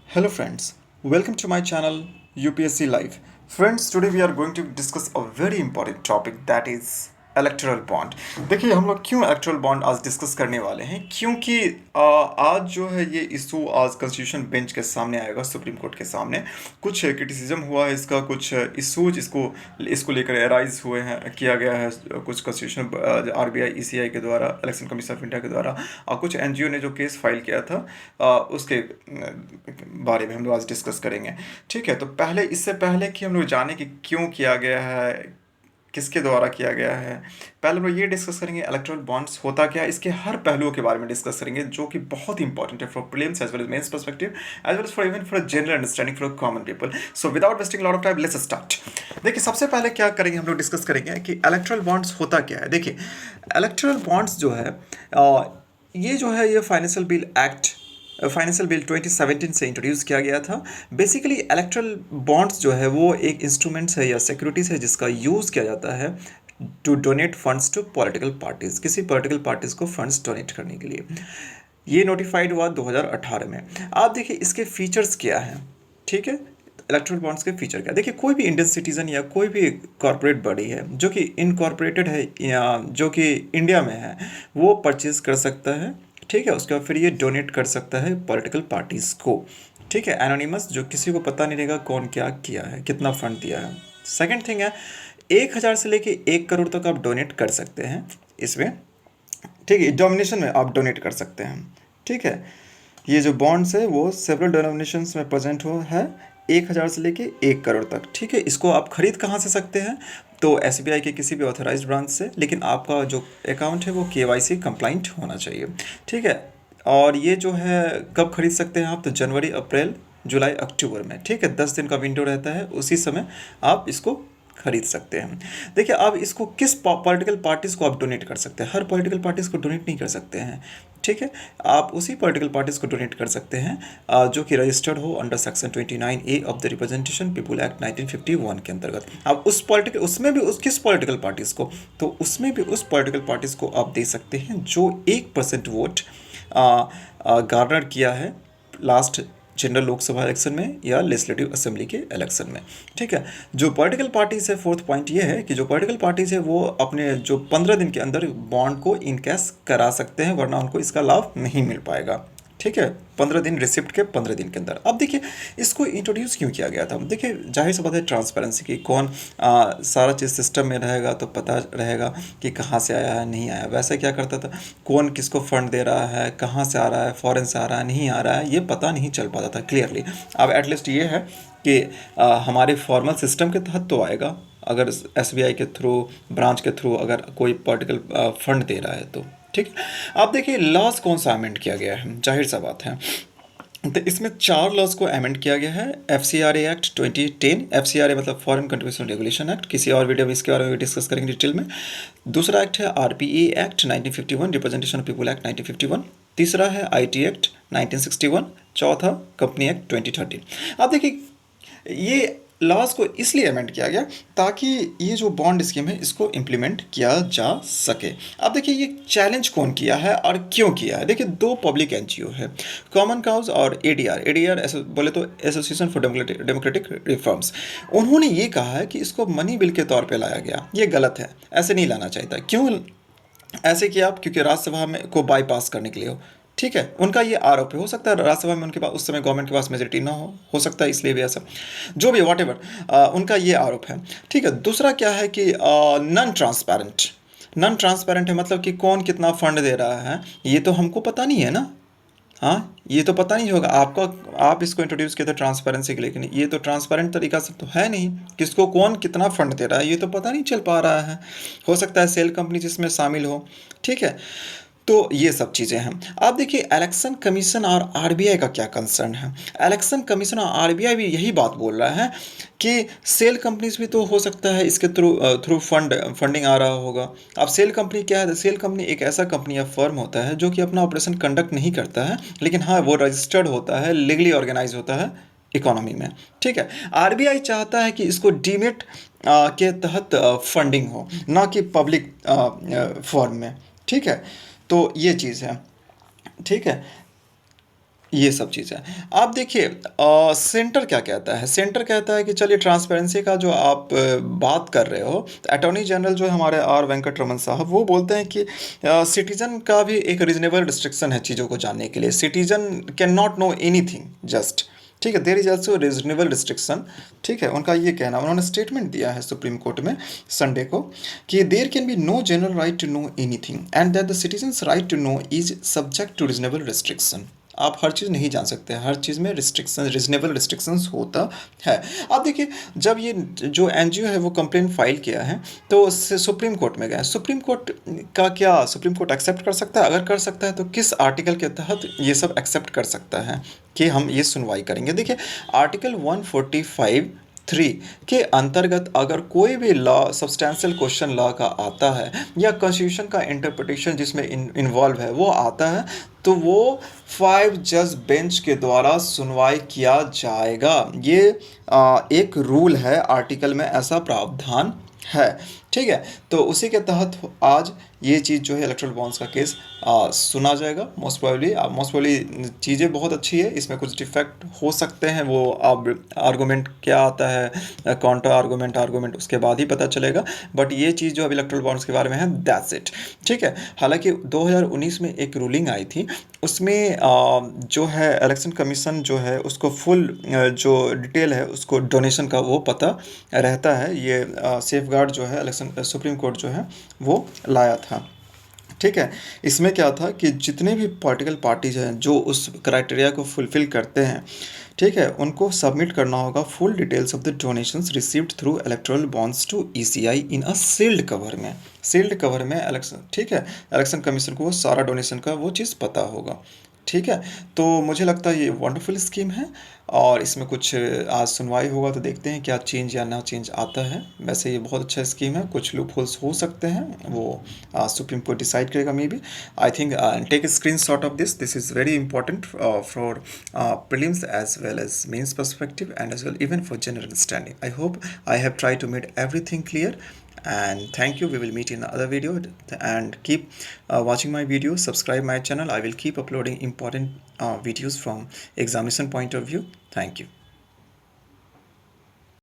Hello friends, welcome to my channel UPSC Live. Friends, today we are going to discuss a very important topic that is electoral bond. देखिए हम लोग क्यों electoral bond आज discuss करने वाले हैं, क्योंकि आज जो है ये इशू आज कॉन्स्टिट्यूशन बेंच के सामने आएगा, सुप्रीम कोर्ट के सामने। कुछ क्रिटिसिज्म हुआ है इसका, कुछ इशूज इसको लेकर एराइज हुए हैं, किया गया है कुछ कॉन्स्टिट्यूशन आरबीआई ईसीआई के द्वारा, इलेक्शन कमीशन ऑफ इंडिया के द्वारा, और कुछ एनजीओ ने जो केस फाइल किया था उसके बारे में हम लोग आज डिस्कस करेंगे। ठीक है, तो पहले इससे पहले कि हम लोग जाने कि क्यों किया गया है, किसके द्वारा किया गया है, पहले हम लोग ये डिस्कस करेंगे इलेक्टोरल बॉन्ड्स होता क्या है, इसके हर पहलुओं के बारे में डिस्कस करेंगे, जो कि बहुत इंपॉर्टेंट है for prelims as well as mains perspective, as well as for even for general understanding for common people. So without wasting lot of time, let's start. देखिए सबसे पहले क्या करेंगे, हम लोग डिस्कस करेंगे कि इलेक्टोरल बॉन्ड्स होता क्या है। देखिए इलेक्टोरल बॉन्ड्स जो है ये जो है ये फाइनेंशियल बिल 2017 से इंट्रोड्यूस किया गया था। बेसिकली इलेक्ट्रल बॉन्ड्स जो है वो एक इंस्ट्रूमेंट्स है या सिक्योरिटीज़ है जिसका यूज़ किया जाता है to donate funds to political parties, किसी पॉलिटिकल पार्टीज़ को फंड्स डोनेट करने के लिए। ये नोटिफाइड हुआ 2018 में। आप देखिए इसके फीचर्स क्या हैं। ठीक है, इलेक्ट्रल बॉन्ड्स के फीचर क्या, देखिए कोई भी इंडियन सिटीज़न या कोई भी कॉरपोरेट बॉडी है जो कि इनकॉर्पोरेटेड है या जो कि इंडिया में है, वो परचेज कर सकता है। ठीक है, उसके बाद फिर ये डोनेट कर सकता है पॉलिटिकल पार्टीज़ को। ठीक है, एनोनिमस, जो किसी को पता नहीं रहेगा कौन क्या किया है, कितना फंड दिया है। सेकंड थिंग है 1,000 से लेके 1 करोड़ तक आप डोनेट कर सकते हैं इसमें। ठीक है, डोमिनेशन में आप डोनेट कर सकते हैं। ठीक है, ये जो बॉन्ड्स है वो सेवरल डिनोमिनेशंस में प्रेजेंट हो है, 1,000 से लेके 1 करोड़ तक। ठीक है, इसको आप खरीद कहाँ से सकते हैं, तो एसबीआई के किसी भी ऑथराइज्ड ब्रांच से, लेकिन आपका जो अकाउंट है वो केवाईसी कंप्लाइंट होना चाहिए। ठीक है, और ये जो है कब खरीद सकते हैं आप, तो जनवरी, अप्रैल, जुलाई, अक्टूबर में। ठीक है, 10 दिन का विंडो रहता है, उसी समय आप इसको खरीद सकते हैं। देखिए अब इसको किस पॉलिटिकल पार्टीज़ को आप डोनेट कर सकते हैं, हर पॉलिटिकल पार्टीज़ को डोनेट नहीं कर सकते हैं। ठीक है, आप उसी पॉलिटिकल पार्टीज़ को डोनेट कर सकते हैं जो कि रजिस्टर्ड हो under section 29A of the representation people act 1951 के अंतर्गत। अब उसमें भी उस किस पॉलिटिकल पार्टीज़ को, तो उसमें भी उस पॉलिटिकल पार्टीज़ को आप दे सकते हैं जो 1% वोट गार्नर किया है लास्ट जनरल लोकसभा इलेक्शन में या लेजिस्लेटिव असेंबली के इलेक्शन में। ठीक है, जो पॉलिटिकल पार्टीज है, फोर्थ पॉइंट ये है कि जो पॉलिटिकल पार्टीज है वो अपने जो 15 दिन के अंदर बॉन्ड को इनकैश करा सकते हैं, वरना उनको इसका लाभ नहीं मिल पाएगा। ठीक है, 15 दिन, रिसिप्ट के 15 दिन के अंदर। अब देखिए इसको इंट्रोड्यूस क्यों किया गया था। देखिए जाहिर सी बात है ट्रांसपेरेंसी की, कौन सारा चीज़ सिस्टम में रहेगा तो पता रहेगा कि कहाँ से आया है, नहीं आया। वैसे क्या करता था, कौन किसको फंड दे रहा है, कहाँ से आ रहा है, फॉरेन से आ रहा है, नहीं आ रहा है, ये पता नहीं चल पाता था क्लियरली। अब एटलीस्ट ये है कि हमारे फॉर्मल सिस्टम के तहत तो आएगा, अगर एसबीआई के थ्रू, ब्रांच के थ्रू अगर कोई पॉलिटिकल फंड दे रहा है तो। ठीक है, आप देखिए लॉज कौन सा अमेंड किया गया है, जाहिर सा बात है। तो इसमें 4 लॉज को अमेंड किया गया है। FCRA एक्ट 2010, FCRA मतलब फॉरेन कंट्रीब्यूशन रेगुलेशन एक्ट, किसी और वीडियो में इसके बारे में डिस्कस करेंगे डिटेल में। दूसरा एक्ट है RPA act 1951, representation of people act 1951। तीसरा है IT एक्ट 1961। चौथा कंपनी एक्ट 2013। अब देखिए ये लॉज को इसलिए अमेंड किया गया ताकि ये जो बॉन्ड स्कीम है इसको इम्प्लीमेंट किया जा सके। अब देखिए ये चैलेंज कौन किया है और क्यों किया है। देखिए 2 पब्लिक एनजीओ है, कॉमन काउज और ADR बोले तो एसोसिएशन फॉर डेमोक्रेटिक रिफॉर्म्स। उन्होंने ये कहा है कि इसको मनी बिल के तौर पे लाया गया, ये गलत है, ऐसे नहीं लाना चाहिए था। क्यों ऐसे किया आप, क्योंकि राज्यसभा में को बाईपास करने के लिए हो। ठीक है, उनका ये आरोप है, हो सकता है राज्यसभा में उनके पास उस समय गवर्नमेंट के पास मेजोरिटी ना हो सकता है इसलिए भी ऐसा, जो भी वॉट एवर उनका ये आरोप है। ठीक है, दूसरा क्या है कि नॉन ट्रांसपेरेंट है, मतलब कि कौन कितना फंड दे रहा है ये तो हमको पता नहीं है ना। हाँ, ये तो पता नहीं होगा आपको, आप इसको इंट्रोड्यूस किए थे ट्रांसपेरेंसी के लिए, लेकिन ये तो ट्रांसपेरेंट तरीका से तो है नहीं, किसको कौन कितना फंड दे रहा है ये तो पता नहीं चल पा रहा है। हो सकता है सेल कंपनी जिसमें शामिल हो। ठीक है, तो ये सब चीज़ें हैं। आप देखिए इलेक्शन कमीशन और आरबीआई का क्या कंसर्न है। इलेक्शन कमीशन और आरबीआई भी यही बात बोल रहा है कि सेल कंपनीज भी तो हो सकता है इसके थ्रू फंडिंग आ रहा होगा। अब सेल कंपनी क्या है, सेल कंपनी एक ऐसा कंपनी या फर्म होता है जो कि अपना ऑपरेशन कंडक्ट नहीं करता है, लेकिन हाँ वो रजिस्टर्ड होता है, लीगली ऑर्गेनाइज होता है इकोनॉमी में। ठीक है, आरबीआई चाहता है कि इसको डीमेट के तहत फंडिंग हो, ना कि पब्लिक फॉर्म में। ठीक है, तो ये चीज़ है। ठीक है, ये सब चीज़ें। आप देखिए सेंटर क्या कहता है? सेंटर कहता है कि चलिए ट्रांसपेरेंसी का जो आप बात कर रहे हो, तो अटॉर्नी जनरल जो है हमारे आर वेंकट रमन साहब, वो बोलते हैं कि सिटीज़न का भी एक रीज़नेबल रिस्ट्रिक्शन है चीज़ों को जानने के लिए। Citizen can not know anything just, ठीक है, there is also reasonable restriction. ठीक है, उनका ये कहना, उन्होंने स्टेटमेंट दिया है सुप्रीम कोर्ट में संडे को कि there can be no general right to know anything and that the citizens right to know is subject to reasonable restriction. आप हर चीज़ नहीं जान सकते, हर चीज़ में रिस्ट्रिक्शन, रीजनेबल रिस्ट्रिक्शंस होता है। आप देखिए, जब ये जो एनजीओ है वो कंप्लेंट फाइल किया है, तो सुप्रीम कोर्ट में गया। सुप्रीम कोर्ट का क्या, सुप्रीम कोर्ट एक्सेप्ट कर सकता है? अगर कर सकता है तो किस आर्टिकल के तहत ये सब एक्सेप्ट कर सकता है कि हम ये सुनवाई करेंगे? देखिए, आर्टिकल 145(3) के अंतर्गत अगर कोई भी लॉ, सब्सटेंशियल क्वेश्चन लॉ का आता है या कॉन्स्टिट्यूशन का इंटरप्रिटेशन जिसमें इन्वॉल्व है वो आता है, तो वो 5 जज बेंच के द्वारा सुनवाई किया जाएगा। ये एक रूल है, आर्टिकल में ऐसा प्रावधान है। ठीक है, तो उसी के तहत आज ये चीज़ जो है इलेक्ट्रल बॉन्ड्स का केस सुना जाएगा। मोस्ट प्रॉब्ली चीज़ें बहुत अच्छी है, इसमें कुछ डिफेक्ट हो सकते हैं, वो अब आर्गूमेंट क्या आता है, काउंटर आर्गूमेंट उसके बाद ही पता चलेगा। बट ये चीज़ जो अब इलेक्ट्रल बॉन्ड्स के बारे में है, दैट्स इट। ठीक है, हालांकि 2019 में एक रूलिंग आई थी, उसमें जो है इलेक्शन कमीशन जो है उसको फुल जो डिटेल है उसको डोनेशन का वो पता रहता है। ये सेफगार्ड जो है इलेक्शन सुप्रीम कोर्ट जो है वो लाया था। ठीक है, इसमें क्या था कि जितने भी पॉलिटिकल पार्टीज हैं जो उस क्राइटेरिया को फुलफिल करते हैं, ठीक है, उनको सबमिट करना होगा full details of the donations received through electoral bonds to ECI in a sealed cover में। सील्ड कवर में इलेक्शन, ठीक है, इलेक्शन कमीशन को वो सारा डोनेशन का वो चीज़ पता होगा। ठीक है, तो मुझे लगता है ये वंडरफुल स्कीम है, और इसमें कुछ आज सुनवाई होगा तो देखते हैं क्या चेंज या ना चेंज आता है। वैसे ये बहुत अच्छा स्कीम है, कुछ लूप होल्स हो सकते हैं, वो सुप्रीम कोर्ट डिसाइड करेगा maybe. I think take a screenshot of this is very important for prelims as well as mains perspective and as well even for general understanding. I hope I have tried to make everything clear, and thank you. We will meet in another video, and keep watching my videos, subscribe my channel. I will keep uploading important videos from examination point of view. Thank you.